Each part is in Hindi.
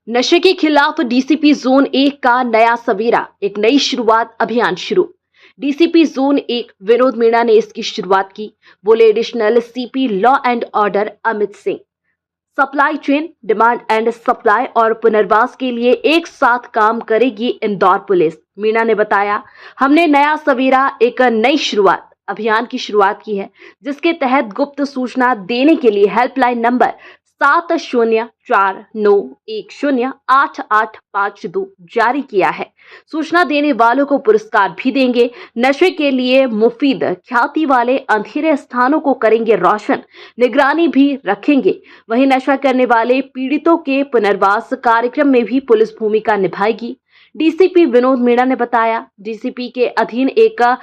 नशे के खिलाफ डीसीपी जोन 1 का नया सवेरा, एक नई शुरुआत अभियान शुरू। डीसीपी जोन 1 विनोद मीणा ने इसकी शुरुआत की। बोले additional CP law and order Amit Singh. Supply chain, demand and supply और पुनर्वास के लिए एक साथ काम करेगी इंदौर पुलिस। मीणा ने बताया, हमने नया सवेरा, एक नई शुरुआत अभियान की शुरुआत की है, जिसके तहत गुप्त सूचना देने के लिए हेल्पलाइन नंबर 7049108852 जारी किया है। सूचना देने वालों को पुरस्कार भी देंगे। नशे के लिए मुफीद ख्याति वाले अंधेरे स्थानों को करेंगे रोशन, निगरानी भी रखेंगे। वहीं नशा करने वाले पीड़ितों के पुनर्वास कार्यक्रम में भी पुलिस भूमिका निभाएगी। डीसीपी विनोद मीणा ने बताया, डीसीपी के अधीन एक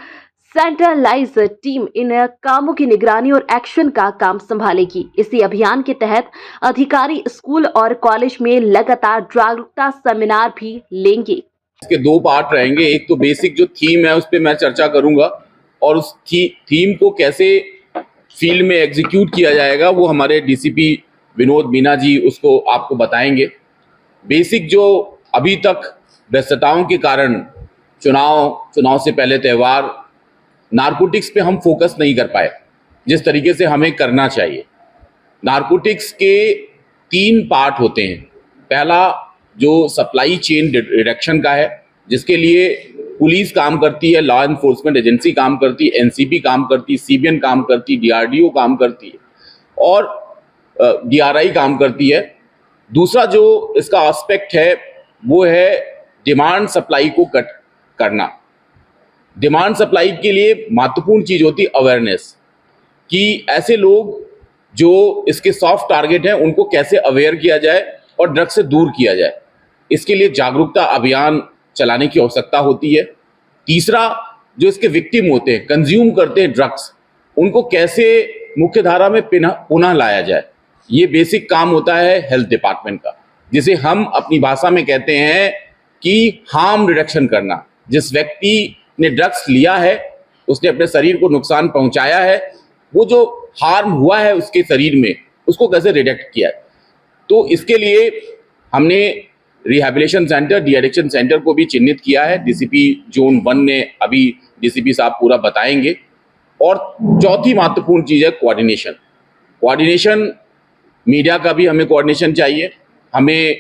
सेंट्रलाइज टीम इन कामों की निगरानी और एक्शन का काम संभालेगी। इसी अभियान के तहत अधिकारी स्कूल और कॉलेज में लगातार जागरूकता सेमिनार भी लेंगे। इसके दो पार्ट रहेंगे। एक तो बेसिक जो थीम है उस पर मैं चर्चा करूंगा और उस थीम को कैसे फील्ड में एग्जीक्यूट किया जाएगा वो हमारे डीसीपी विनोद मीणा जी उसको आपको बताएंगे। बेसिक जो अभी तक व्यस्तताओं के कारण चुनाव से पहले त्यौहार, नारकोटिक्स पे हम फोकस नहीं कर पाए जिस तरीके से हमें करना चाहिए। नारकोटिक्स के 3 पार्ट होते हैं। पहला जो सप्लाई चेन डिटेक्शन का है, जिसके लिए पुलिस काम करती है, लॉ एनफोर्समेंट एजेंसी काम करती है, एनसीबी काम करती है, सीबीएन काम करती है, डीआरडीओ काम करती है और डीआरआई काम करती है। दूसरा जो इसका एस्पेक्ट है वो है डिमांड सप्लाई को कट करना। डिमांड सप्लाई के लिए महत्वपूर्ण चीज होती है अवेयरनेस, कि ऐसे लोग जो इसके सॉफ्ट टारगेट हैं उनको कैसे अवेयर किया जाए और ड्रग्स से दूर किया जाए। इसके लिए जागरूकता अभियान चलाने की आवश्यकता होती है। तीसरा, जो इसके विक्टिम होते हैं, कंज्यूम करते हैं ड्रग्स, उनको कैसे मुख्य धारा में पुनः लाया जाए। ये बेसिक काम होता है हेल्थ डिपार्टमेंट का, जिसे हम अपनी भाषा में कहते हैं कि हार्म रिडक्शन करना। जिस व्यक्ति ने ड्रग्स लिया है, उसने अपने शरीर को नुकसान पहुंचाया है, वो जो हार्म हुआ है उसके शरीर में, उसको कैसे रिडक्ट किया। तो इसके लिए हमने rehabilitation centre, de addiction centre को भी चिन्हित किया है। डीसीपी जोन 1 ने अभी डीसीपी साहब पूरा बताएंगे। और चौथी महत्वपूर्ण चीज है कोऑर्डिनेशन। मीडिया का भी हमें कोऑर्डिनेशन चाहिए। हमें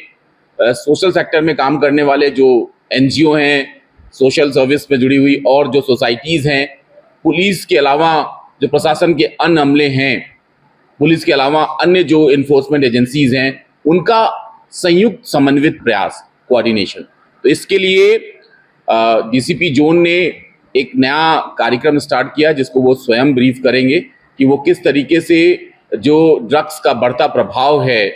सोशल सेक्टर में काम करने वाले जो एनजीओ हैं, सोशल सर्विस में जुड़ी हुई और जो सोसाइटीज़ हैं, पुलिस के अलावा जो प्रशासन के अन्य अमले हैं, पुलिस के अलावा अन्य जो इन्फोर्समेंट एजेंसीज हैं, उनका संयुक्त समन्वित प्रयास, कोऑर्डिनेशन। तो इसके लिए डीसीपी जोन ने एक नया कार्यक्रम स्टार्ट किया, जिसको वो स्वयं ब्रीफ करेंगे कि वो किस तरीके से जो ड्रग्स का बढ़ता प्रभाव है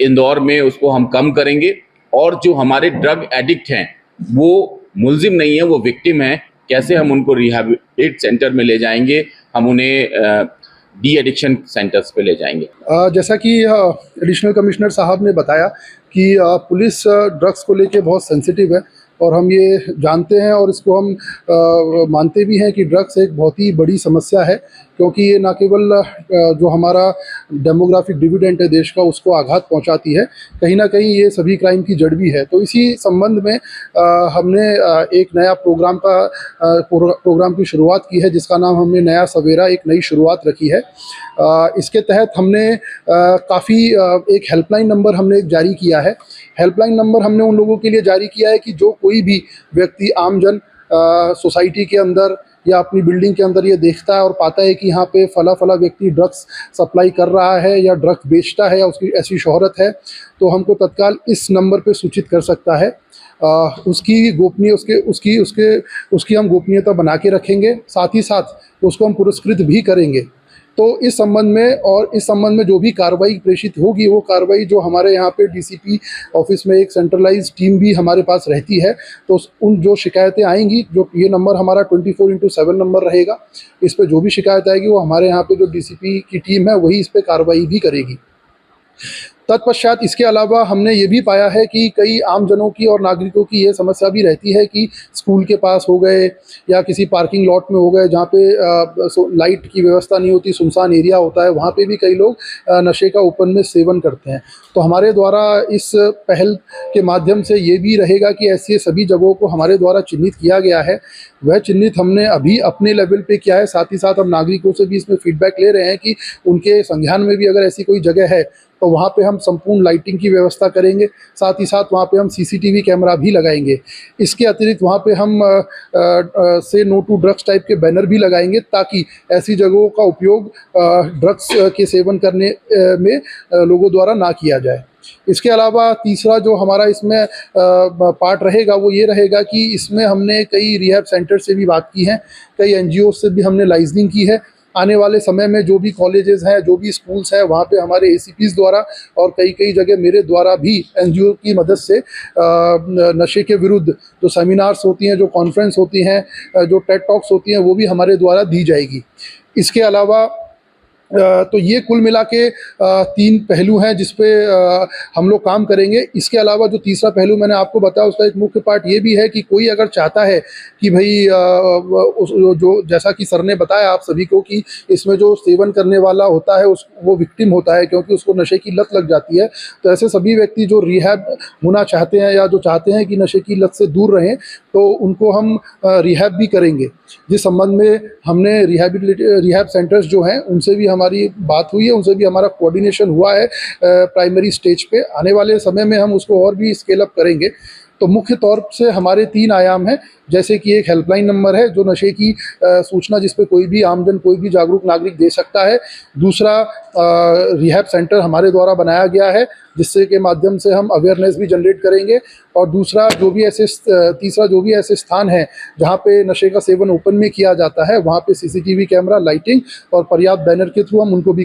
इंदौर में, उसको हम कम करेंगे। और जो हमारे ड्रग एडिक्ट हैं, वो मुलजिम नहीं है, वो विक्टिम है, कैसे हम उनको रिहैबिलिटेट सेंटर में ले जाएंगे, हम उन्हें डी एडिक्शन सेंटर्स पे ले जाएंगे। जैसा कि एडिशनल कमिश्नर साहब ने बताया कि पुलिस ड्रग्स को लेके बहुत सेंसिटिव है और हम ये जानते हैं और इसको हम मानते भी हैं कि ड्रग्स एक बहुत ही बड़ी समस्या है, क्योंकि ये ना केवल जो हमारा डेमोग्राफिक डिविडेंड है देश का, उसको आघात पहुंचाती है, कहीं ना कहीं ये सभी क्राइम की जड़ भी है। तो इसी संबंध में हमने एक नया प्रोग्राम की शुरुआत की है, जिसका नाम हमने नया सवेरा, एक नई शुरुआत रखी है। इसके तहत हमने काफ़ी एक हेल्पलाइन नंबर हमने जारी किया है। हेल्पलाइन नंबर हमने उन लोगों के लिए जारी किया है कि जो कोई भी व्यक्ति, आमजन, सोसाइटी के अंदर या अपनी बिल्डिंग के अंदर ये देखता है और पाता है कि यहाँ पे फला व्यक्ति ड्रग्स सप्लाई कर रहा है या ड्रग्स बेचता है या उसकी ऐसी शोहरत है, तो हमको तत्काल इस नंबर पे सूचित कर सकता है। उसकी हम गोपनीयता बना के रखेंगे, साथ ही साथ उसको हम पुरस्कृत भी करेंगे। तो इस संबंध में जो भी कार्रवाई प्रेषित होगी, वो कार्रवाई जो हमारे यहाँ पे डीसीपी ऑफिस में एक सेंट्रलाइज टीम भी हमारे पास रहती है, तो उन जो शिकायतें आएंगी, जो ये नंबर हमारा 24/7 नंबर रहेगा, इस पे जो भी शिकायत आएगी वो हमारे यहाँ पे जो डीसीपी की टीम है वही इस पे कार्रवाई भी करेगी। तत्पश्चात इसके अलावा हमने ये भी पाया है कि कई आमजनों की और नागरिकों की ये समस्या भी रहती है कि स्कूल के पास हो गए या किसी पार्किंग लॉट में हो गए, जहाँ पे लाइट की व्यवस्था नहीं होती, सुनसान एरिया होता है, वहाँ पे भी कई लोग नशे का ओपन में सेवन करते हैं। तो हमारे द्वारा इस पहल के माध्यम से ये भी रहेगा कि ऐसी सभी जगहों को हमारे द्वारा चिन्हित किया गया है, वह चिन्हित हमने अभी अपने लेवल पे किया है। साथ ही साथ हम नागरिकों से भी इसमें फीडबैक ले रहे हैं कि उनके संज्ञान में भी अगर ऐसी कोई जगह है तो वहाँ पे हम संपूर्ण लाइटिंग की व्यवस्था करेंगे। साथ ही साथ वहाँ पे हम सीसीटीवी कैमरा भी लगाएंगे। इसके अतिरिक्त वहाँ पे हम से नो टू ड्रग्स टाइप के बैनर भी लगाएंगे, ताकि ऐसी जगहों का उपयोग ड्रग्स के सेवन करने में लोगों द्वारा ना किया जाए। इसके अलावा तीसरा जो हमारा इसमें पार्ट रहेगा वो ये रहेगा कि इसमें हमने कई रिहैब सेंटर से भी बात की है, कई एनजीओ से भी हमने लाइजनिंग की है। आने वाले समय में जो भी कॉलेजेस हैं, जो भी स्कूल्स हैं, वहाँ पे हमारे एसीपीज़ द्वारा और कई जगह मेरे द्वारा भी एनजीओ की मदद से नशे के विरुद्ध जो सेमिनार्स होती हैं, जो कॉन्फ्रेंस होती हैं, जो टेड टॉक्स होती हैं, वो भी हमारे द्वारा दी जाएगी। इसके अलावा तो ये कुल मिला के 3 पहलू हैं जिस पे हम लोग काम करेंगे। इसके अलावा जो तीसरा पहलू मैंने आपको बताया, उसका एक मुख्य पार्ट ये भी है कि कोई अगर चाहता है कि भाई जो जैसा कि सर ने बताया आप सभी को कि इसमें जो सेवन करने वाला होता है वो विक्टिम होता है, क्योंकि उसको नशे की लत लग जाती है। तो ऐसे सभी व्यक्ति जो रिहैब होना चाहते हैं या जो चाहते हैं कि नशे की लत से दूर रहें, तो उनको हम रिहैब भी करेंगे। जिस संबंध में हमने रिहैब सेंटर्स जो हैं उनसे भी हमारी बात हुई है, उनसे भी हमारा कोऑर्डिनेशन हुआ है प्राइमरी स्टेज पे। आने वाले समय में हम उसको और भी स्केल अप करेंगे। तो मुख्य तौर से हमारे 3 आयाम हैं, जैसे कि एक हेल्पलाइन नंबर है जो नशे की सूचना जिस पे कोई भी आमजन, कोई भी जागरूक नागरिक दे सकता है। दूसरा रिहैब सेंटर हमारे द्वारा बनाया गया है, जिससे के माध्यम से हम अवेयरनेस भी जनरेट करेंगे। और दूसरा तीसरा जो भी ऐसे स्थान हैं जहाँ पे नशे का सेवन ओपन में किया जाता है, वहाँ पे सीसीटीवी कैमरा, लाइटिंग और पर्याप्त बैनर के थ्रू हम उनको भी